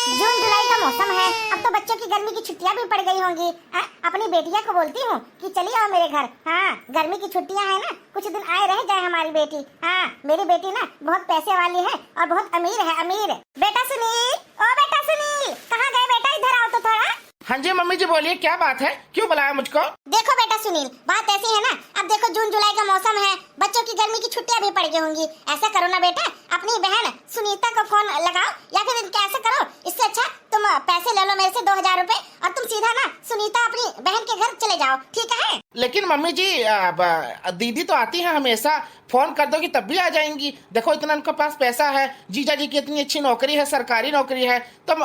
जून जुलाई का मौसम है, अब तो बच्चों की गर्मी की छुट्टियां भी पड़ गई होंगी। अपनी बेटिया को बोलती हूँ कि चलिए आओ मेरे घर। हाँ, गर्मी की छुट्टियां है ना, कुछ दिन आए रह जाए हमारी बेटी। हाँ, मेरी बेटी ना बहुत पैसे वाली है और बहुत अमीर है, अमीर। बेटा सुनील, ओ बेटा सुनील, कहाँ गए बेटा? इधर आओ तो थोड़ा। हाँ जी मम्मी जी बोलिए, क्या बात है, क्यों बुलाया मुझको? देखो बेटा सुनील, बात ऐसी है ना, अब देखो जून जुलाई का मौसम है, बच्चों की गर्मी की छुट्टियां भी पड़ गई होंगी। ऐसा करो ना बेटा, अपनी बहन सुनीता को फोन लगाओ, या फिर इनका ऐसा करो, इससे अच्छा तुम पैसे ले लो मेरे से 2000 रुपए और तुम सीधा ना सुनीता अपनी बहन के घर चले जाओ, ठीक है? लेकिन मम्मी जी दीदी तो आती है हमेशा, फोन कर दोगी तब भी आ जाएंगी। देखो इतना उनके पास पैसा है, जीजा जी की इतनी अच्छी नौकरी है, सरकारी नौकरी है, तो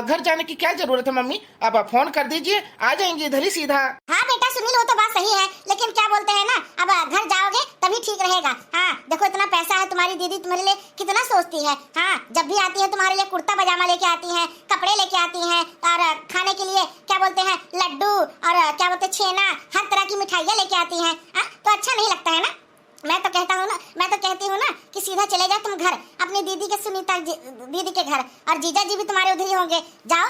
घर जाने की क्या जरूरत है मम्मी? अब फोन कर दीजिए, आ जाएंगी इधर ही सीधा। हाँ बेटा सुनील, वो तो बात सही है, लेकिन क्या बोलते हैं ना, अब घर जाओगे तभी ठीक रहेगा। हाँ, देखो इतना पैसा है, तुम्हारी दीदी तुम्हारे लिए कितना सोचती है। हाँ, जब भी आती है तुम्हारे लिए कुर्ता पजामा लेके आती है, कपड़े लेके आती है, और खाने के लिए क्या बोलते हैं लड्डू और क्या बोलते हैं छेना, हर तरह की मिठाइयाँ लेके आती है। तो अच्छा नहीं लगता है ना? मैं तो कहती हूँ ना कि सीधा चले जाओ तुम घर, अपनी दीदी के सुनीता दीदी के घर, और जीजा जी भी तुम्हारे उधर ही होंगे। जाओ,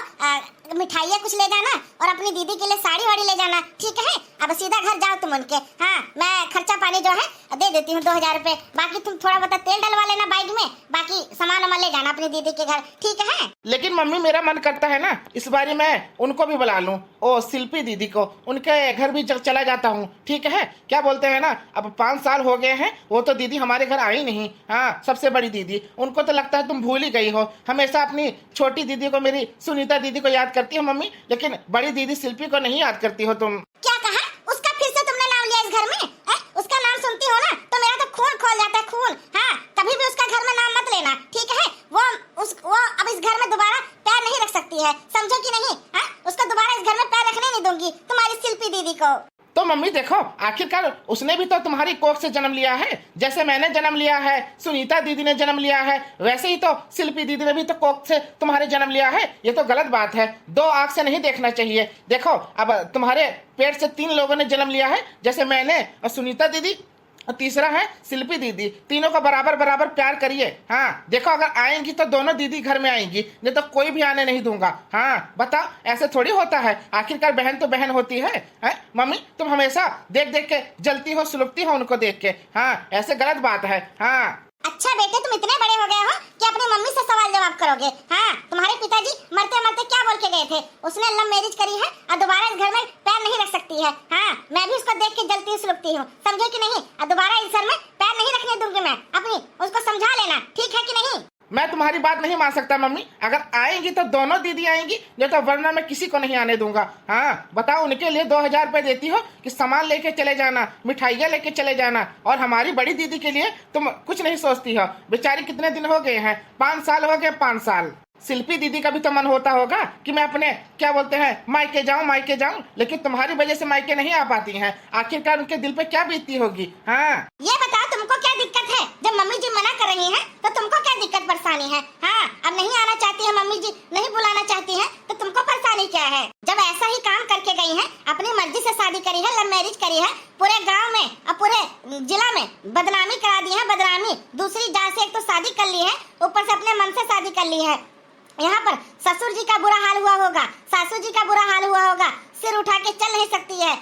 मिठाइयाँ कुछ ले जाना और अपनी दीदी के लिए साड़ी वाड़ी ले जाना, ठीक है? अब सीधा घर जाओ तुम उनके। हाँ, मैं खर्चा पानी जो है दे देती हूँ 2000 रुपए, बाकी तुम थोड़ा बहुत तेल डलवा लेना बाइक में, बाकी सामान वामान ले जाना अपनी दीदी के घर, ठीक है? लेकिन मम्मी मेरा मन करता है ना इस बारी मैं उनको भी बुला लूं, ओ शिल्पी दीदी को, उनके घर भी चला जाता हूँ, ठीक है? क्या बोलते हैं ना, अब 5 साल हो गए हैं, वो तो दीदी हमारे घर आई नहीं। हाँ, सबसे बड़ी दीदी, उनको तो लगता है तुम भूल ही गई हो। हमेशा अपनी छोटी दीदी को, मेरी सुनीता दीदी को याद करती हो मम्मी, लेकिन बड़ी दीदी शिल्पी को नहीं याद करती हो तुम। क्या कहा? उसका फिर से तुमने नाम लिया इस घर में? उसका नाम सुनती हो ना तो मेरा तो खून खोल जाता है, खून। हाँ, कभी भी उसका घर में नाम मत लेना, ठीक है? वो अब इस घर में दोबारा पैर नहीं रख सकती है, समझो कि नहीं? हाँ, उसको दोबारा इस घर में पैर रखने नहीं दूंगी, तुम्हारी शिल्पी दीदी को। तो मम्मी देखो, आखिरकार उसने भी तो तुम्हारी कोख से जन्म लिया है, जैसे मैंने जन्म लिया है, सुनीता दीदी ने जन्म लिया है, वैसे ही तो शिल्पी दीदी ने भी तो कोख से तुम्हारे जन्म लिया है। ये तो गलत बात है, 2 आंख से नहीं देखना चाहिए। देखो अब तुम्हारे पेट से 3 लोगों ने जन्म लिया है, जैसे मैंने और सुनीता दीदी और तीसरा है शिल्पी दीदी, तीनों का बराबर बराबर प्यार करिए। हाँ, देखो अगर आएंगी तो दोनों दीदी घर में आएंगी, नहीं तो कोई भी आने नहीं दूंगा। हाँ बताओ, ऐसे थोड़ी होता है, आखिरकार बहन तो बहन होती है। मम्मी तुम हमेशा देख देख के जलती हो, सुलगती हो उनको देख के। हाँ, ऐसे गलत बात है। हाँ अच्छा बेटे, तुम इतने बड़े हो गए हो कि अपनी मम्मी से सवाल जवाब करोगे। हाँ, तुम्हारे पिताजी मरते मरते क्या बोल के गए थे? उसने लव मैरिज करी है और दोबारा इस घर में पैर नहीं रख सकती है। हाँ, मैं भी उसको देख के जलती सुलगती हूँ, समझे कि नहीं? और दोबारा इस घर में पैर नहीं रखने दूंगी मैं अपनी, उसको समझा लेना, ठीक है कि नहीं? मैं तुम्हारी बात नहीं मान सकता मम्मी, अगर आएंगी तो दोनों दीदी आएंगी, नहीं तो वरना मैं किसी को नहीं आने दूंगा। हाँ बताओ, उनके लिए 2000 रुपए देती हो कि सामान लेके चले जाना, मिठाइयाँ लेके चले जाना, और हमारी बड़ी दीदी के लिए तुम कुछ नहीं सोचती हो। बेचारी कितने दिन हो गए हैं, 5 साल हो गए, 5 साल। शिल्पी दीदी का भी तो मन होता होगा कि मैं अपने क्या बोलते हैं मायके जाऊं, लेकिन तुम्हारी वजह से मायके नहीं आ पाती हैं। आखिरकार उनके दिल पे क्या बीतती होगी? हाँ, ये बताओ तुमको क्या दिक्कत है? जब मम्मी जी मना कर रही हैं तो तुमको क्या दिक्कत परेशानी है? हाँ, अब नहीं आना चाहती है मम्मी जी, नहीं बुलाना चाहती है, तो तुमको परेशानी क्या है? जब ऐसा ही काम करके गई है, अपनी मर्जी से शादी करी है, लव मैरिज करी है, पूरे गाँव में और पूरे जिला में बदनामी करा दी है, बदनामी। दूसरी जात से एक तो शादी कर ली है, ऊपर से अपने मन से शादी कर ली है। यहाँ पर ससुर जी का बुरा हाल हुआ होगा, सासू जी का बुरा हाल हुआ होगा, सिर उठा के चल नहीं सकती है।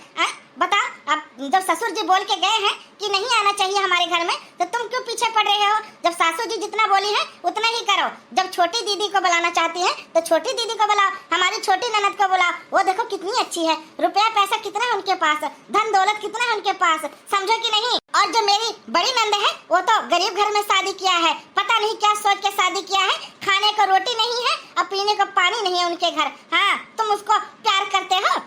बताओ, अब जब ससुर जी बोल के गए हैं कि नहीं आना चाहिए हमारे घर में, तो तुम क्यों पीछे पड़ रहे हो? जब सासू जी जितना बोली है उतना ही करो। जब छोटी दीदी को बुलाना चाहती है तो छोटी दीदी को बुलाओ, हमारी छोटी ननद को बुलाओ, वो देखो कितनी अच्छी है, रुपया पैसा कितना है उनके पास, धन दौलत कितना है उनके पास, समझो कि नहीं? और जो मेरी बड़ी नंद है वो तो गरीब घर में शादी किया है, पता नहीं क्या सोच के शादी किया है, खाने को रोटी नहीं है और पीने को पानी नहीं है उनके घर। हाँ, तुम उसको प्यार करते हो?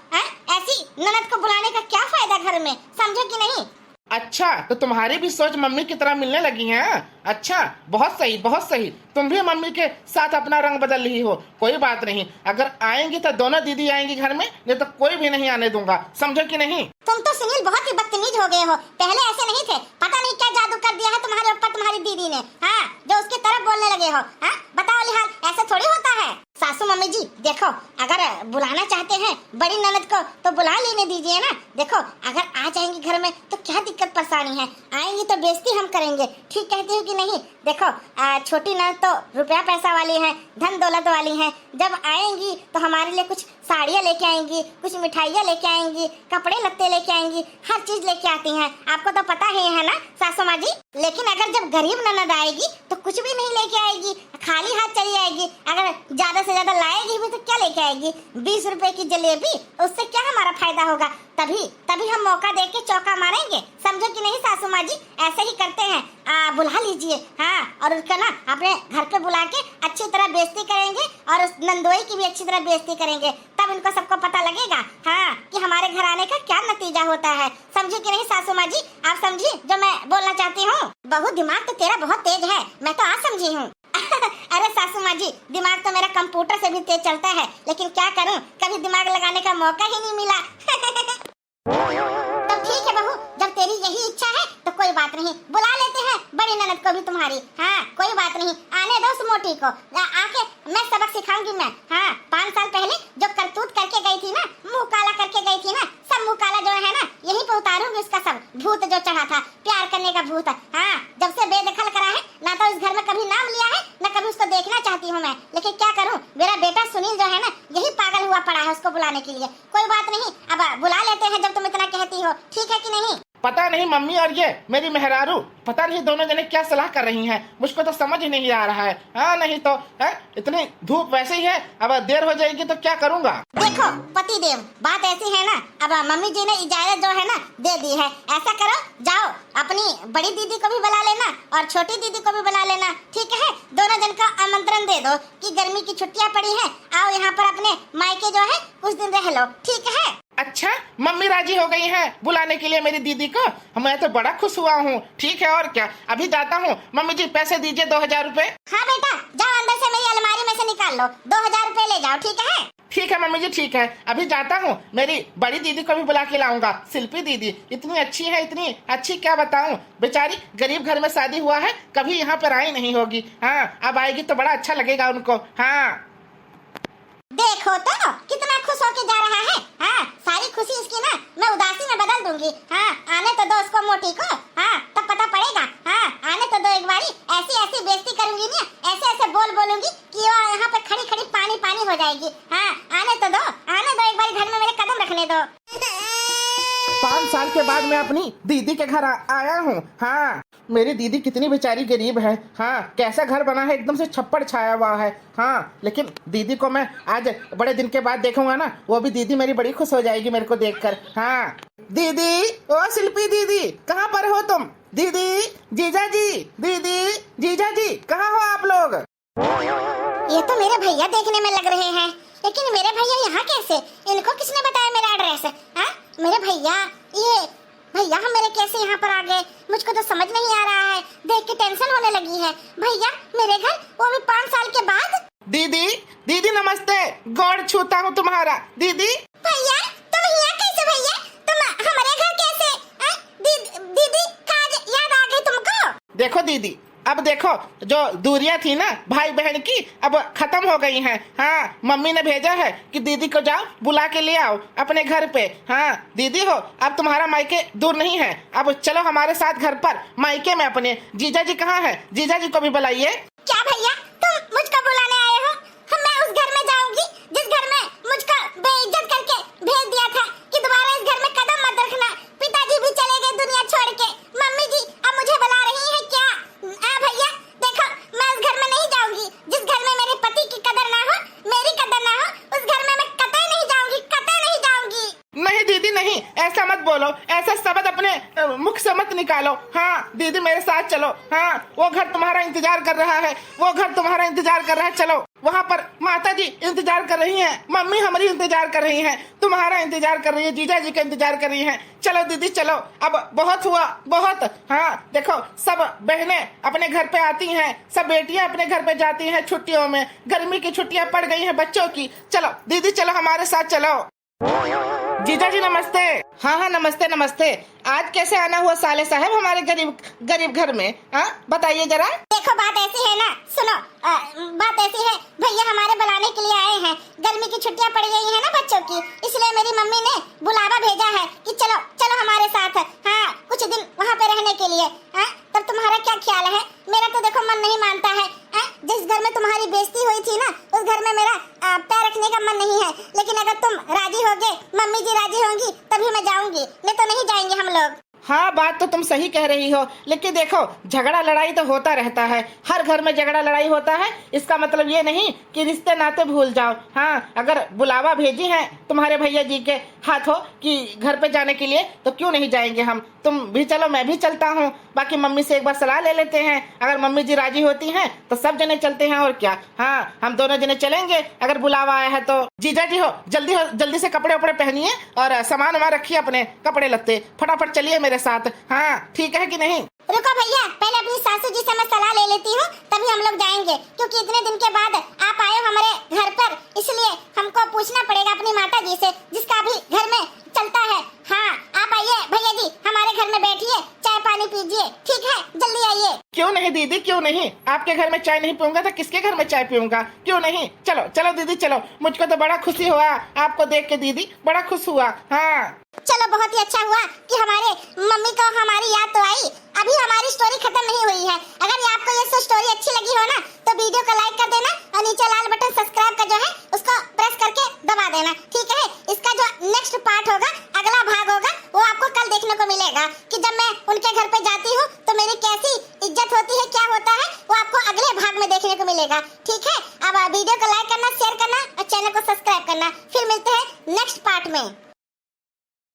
ऐसी ननद को बुलाने का क्या फायदा घर में, समझो कि नहीं? अच्छा, तो तुम्हारी भी सोच मम्मी की तरह मिलने लगी है। अच्छा, बहुत सही, बहुत सही। तुम भी मम्मी के साथ अपना रंग बदल रही हो। कोई बात नहीं, अगर आएंगी तो दोनों दीदी आएंगी घर में, नहीं तो कोई भी नहीं आने दूंगा, समझो कि नहीं? तुम तो सुनील बहुत ही बदतमीज हो गए हो, पहले ऐसे नहीं थे, पता नहीं क्या जादू कर दिया है तुम्हारे ऊपर तुम्हारी दीदी ने। हाँ, जो उसके तरफ बोलने लगे हो। हाँ, बताओ लिहाल, ऐसे थोड़ी होता है। सासू मम्मी मम्मी जी देखो, अगर बुलाना चाहते हैं बड़ी ननद को तो बुला लेने दीजिए ना। देखो अगर आ जाएंगी घर में तो क्या दिक्कत परेशानी है, आएंगी तो बेइज्जती हम करेंगे, ठीक कहती हो कि नहीं? देखो छोटी ननद तो रुपया पैसा वाली है, धन दौलत वाली है, जब आएंगी तो हमारे लिए कुछ साड़ियाँ लेके आएंगी, कुछ मिठाइयाँ लेके आएंगी, कपड़े लत्ते लेके आएंगी, हर चीज लेके आती हैं, आपको तो पता ही है ना सासू माँ जी। लेकिन अगर जब गरीब ननद आएगी तो कुछ भी नहीं लेके आएगी, खाली हाथ चली आएगी। अगर ज्यादा से ज्यादा लाएगी भी तो क्या लेके आएगी? 20 रुपए की जलेबी, उससे क्या हमारा फायदा होगा? तभी हम मौका देख के चौका मारेंगे, समझो कि नहीं सासू माँ जी? ऐसे ही करते हैं, बुला लीजिए। हाँ, और उसका ना अपने घर पे बुला के अच्छी तरह बेइज्जती करेंगे और उस नंदोई की भी अच्छी तरह बेइज्जती करेंगे, तब इनको सबको पता लगेगा हाँ कि हमारे घर आने का क्या नतीजा होता है। समझे कि नहीं सासू माँ जी? आप समझी जो मैं बोलना चाहती हूँ? बहू दिमाग तो तेरा बहुत तेज है, मैं तो आज समझी हूँ। अरे सासू माँ जी, दिमाग तो मेरा कंप्यूटर से भी तेज चलता है, लेकिन क्या करूँ, कभी दिमाग लगाने का मौका ही नहीं मिला। तो ठीक है बहू, जब तेरी यही इच्छा है तो कोई बात नहीं, बुला लेते हैं बड़ी ननद को भी तुम्हारी। हाँ कोई बात नहीं, आने दो उस मोटी को, आके मैं सबक सिखाऊंगी मैं। हाँ 5 साल पहले जो करतूत करके गई थी ना, मुंह काला करके गई थी ना, सब मुंह काला जो है ना यहीं पे उतारूंगी उसका सब भूत जो चढ़ा था, प्यार करने का भूत। हाँ जब से बेदखल करा है ना, तो इस घर में कभी नाम लिया है ना कभी उसको देखना चाहती हूँ मैं, लेकिन क्या करूँ, मेरा बेटा सुनील जो है ना यही पागल हुआ पड़ा है उसको बुलाने के लिए। कोई बात नहीं, अब बुला लेते हैं जब तुम इतना कहती हो, ठीक है कि नहीं? पता नहीं मम्मी और ये मेरी मेहरारू, पता नहीं दोनों जने क्या सलाह कर रही हैं, मुझको तो समझ ही नहीं आ रहा है। हाँ नहीं तो है, इतनी धूप वैसे ही है, अब देर हो जाएगी तो क्या करूँगा? देखो पति देव, बात ऐसी है ना, अब मम्मी जी ने इजाजत जो है ना दे दी है, ऐसा करो जाओ अपनी बड़ी दीदी को भी बुला लेना और छोटी दीदी को भी बुला लेना, ठीक है? दोनों जन का आमंत्रण दे दो कि गर्मी की छुट्टियाँ पड़ी है, आओ यहाँ पर अपने मायके जो है कुछ दिन रह लो, ठीक है? अच्छा मम्मी राजी हो गई हैं बुलाने के लिए मेरी दीदी को, मैं तो बड़ा खुश हुआ हूँ। ठीक है और क्या, अभी जाता हूँ। मम्मी जी पैसे दीजिए 2000 रुपए। हाँ बेटा जाओ अंदर से मेरी अलमारी में से निकाल लो, 2000 रुपए ले जाओ, ठीक है? ठीक है मम्मी जी ठीक है, अभी जाता हूँ। मेरी बड़ी दीदी को भी बुला के लाऊंगा, शिल्पी दीदी इतनी अच्छी है, इतनी अच्छी क्या बताऊँ, बेचारी गरीब घर में शादी हुआ है, कभी यहाँ पर आई नहीं होगी। हाँ अब आएगी तो बड़ा अच्छा लगेगा उनको। हाँ देखो तो कितना खुश होके जा रहा है। हाँ सारी खुशी इसकी ना मैं उदासी में बदल दूंगी। हाँ आने तो दो उसको मोटी को, हाँ तब पता पड़ेगा। हाँ आने तो दो एक बारी, ऐसी ऐसी बेइज्जती करूंगी ना, ऐसे ऐसे बोलूंगी कि वो यहाँ पे खड़ी खड़ी पानी पानी हो जाएगी। हाँ आने तो दो एक बारी घर में मेरे कदम रखने दो। 5 साल के बाद मैं अपनी दीदी के घर आया हूँ। हाँ मेरी दीदी कितनी बेचारी गरीब है। हाँ कैसा घर बना है, एकदम से छप्पड़ छाया हुआ है। हाँ लेकिन दीदी को मैं आज बड़े दिन के बाद देखूंगा ना, वो भी दीदी मेरी बड़ी खुश हो जाएगी मेरे को देखकर। हाँ दीदी, ओ शिल्पी दीदी कहाँ पर हो तुम? दीदी, जीजा जी, दीदी, जीजा जी कहाँ हो आप लोग? ये तो मेरे भैया देखने में लग रहे हैं, लेकिन मेरे भैया यहाँ कैसे? इनको किसने बताया मेरा एड्रेस? हाँ मेरे भैया, ये भैया हम मेरे कैसे यहाँ पर आ गए? मुझको तो समझ नहीं आ रहा है, देख के टेंशन होने लगी है। भैया मेरे घर, वो भी 5 साल के बाद। दीदी, दीदी नमस्ते, गॉड छूता हूँ तुम्हारा। दीदी भैया तुम यहाँ कैसे? भैया तुम हमारे घर कैसे? दीदी कहाँ याद आ गई तुमको? देखो दीदी, अब देखो जो दूरियां थी ना भाई बहन की, अब खत्म हो गई हैं। हाँ मम्मी ने भेजा है कि दीदी को जाओ बुला के ले आओ अपने घर पे। हाँ दीदी हो, अब तुम्हारा मायके दूर नहीं है, अब चलो हमारे साथ घर पर मायके में अपने। जीजा जी कहाँ है? जीजा जी को भी बुलाइए। क्या भैया तुम मुझको बुलाने आए हो? मैं उस घर में जाऊंगी जिस घर में मुझको बेइज्जत करके भेज दिया था कि दोबारा इस घर में कदम मत रखना। पिताजी भी चले गए दुनिया छोड़ के, मम्मी जी अब मुझे बुला रही है क्या? भैया देखो मैं उस घर में नहीं जाऊंगी जिस घर में मेरे पति की कदर ना हो, मेरी कदर ना हो, उस घर में मैं कतई नहीं जाऊंगी, कतई नहीं जाऊंगी। नहीं दीदी नहीं, ऐसा मत बोलो, ऐसा शब्द अपने मुख से मत निकालो। हाँ दीदी मेरे साथ चलो। हाँ वो घर तुम्हारा इंतजार कर रहा है, वो घर तुम्हारा इंतजार कर रहा है। चलो वहाँ पर माता जी इंतजार कर रही हैं, मम्मी हमारी इंतजार कर रही हैं, तुम्हारा इंतजार कर रही है, जीजा जी का इंतजार कर रही हैं। चलो दीदी चलो, अब बहुत हुआ बहुत। हाँ देखो सब बहनें अपने घर पे आती हैं, सब बेटियां अपने घर पे जाती हैं छुट्टियों में, गर्मी की छुट्टियां पड़ गई हैं बच्चों की। चलो दीदी चलो हमारे साथ चलो। जीजा जी नमस्ते। हाँ हाँ नमस्ते नमस्ते। आज कैसे आना हुआ साले साहब हमारे गरीब घर में? हाँ बताइए जरा। देखो बात ऐसी है ना, सुनो बात ऐसी है, भैया हमारे बुलाने के लिए आए हैं छुट्टियां पड़ गई है ना बच्चों की, इसलिए मेरी मम्मी ने बुलावा भेजा है कि चलो चलो हमारे साथ, हाँ कुछ दिन वहाँ पे रहने के लिए। हाँ तब तुम्हारा क्या ख्याल है? मेरा तो देखो मन नहीं मानता है। जिस घर में तुम्हारी बेइज्जती हुई थी ना, उस घर में मेरा पैर रखने का मन नहीं है। लेकिन अगर तुम राजी होगे, मम्मी जी राजी होंगी, तभी मैं जाऊंगी, नहीं तो नहीं जाएंगे हम लोग। हाँ बात तो तुम सही कह रही हो, लेकिन देखो झगड़ा लड़ाई तो होता रहता है, हर घर में झगड़ा लड़ाई होता है। इसका मतलब ये नहीं कि रिश्ते नाते भूल जाओ। हाँ अगर बुलावा भेजी है तुम्हारे भैया जी के हाथों कि घर पे जाने के लिए, तो क्यों नहीं जाएंगे हम। तुम भी चलो, मैं भी चलता हूँ। बाकी मम्मी से एक बार सलाह ले लेते हैं, अगर मम्मी जी राजी होती हैं तो सब जने चलते हैं, और क्या। हाँ हम दोनों जने चलेंगे अगर बुलावा आया है तो। जीजा जी हो जल्दी से कपड़े उपड़े पहनिए और सामान वामान रखिए, अपने कपड़े लगते, फटाफट चलिए मेरे साथ। हाँ ठीक है कि नहीं? रुको भैया, पहले अपनी सासू जी से मैं सलाह ले लेती हूँ, तभी हम लोग जाएंगे। क्योंकि इतने दिन के बाद आप आए हो हमारे घर पर, इसलिए हमको पूछना पड़ेगा अपनी माता जी से, जिसका अभी घर में चलता है। हाँ आप आइए भैया जी, हमारे घर में बैठिए, चाय पानी पीजिए, ठीक है? जल्दी आइए। क्यों नहीं दीदी, क्यों नहीं। आपके घर में चाय नहीं पीऊंगा तो किसके घर में चाय पीऊंगा? क्यों नहीं, चलो चलो दीदी चलो। मुझको तो बड़ा खुशी हुआ आपको देख के दीदी, बड़ा खुश हुआ। हाँ चलो बहुत ही अच्छा हुआ कि हमारे मम्मी को हमारी याद तो आई। अभी हमारी स्टोरी खत्म नहीं हुई है। अगर आपको ये स्टोरी अच्छी लगी हो ना, तो वीडियो को लाइक कर देना और नीचे लाल बटन सब्सक्राइब का जो है उसको प्रेस करके दबा देना, ठीक है? इसका जो नेक्स्ट पार्ट होगा, अगला भाग होगा, वो आपको कल देखने को मिलेगा कि जब मैं उनके घर पे जाती हूँ तो मेरी कैसी इज्जत होती है, क्या होता है, वो आपको अगले भाग में देखने को मिलेगा, ठीक है? अब वीडियो को लाइक करना, शेयर करना और चैनल को सब्सक्राइब करना। फिर मिलते हैं नेक्स्ट पार्ट में।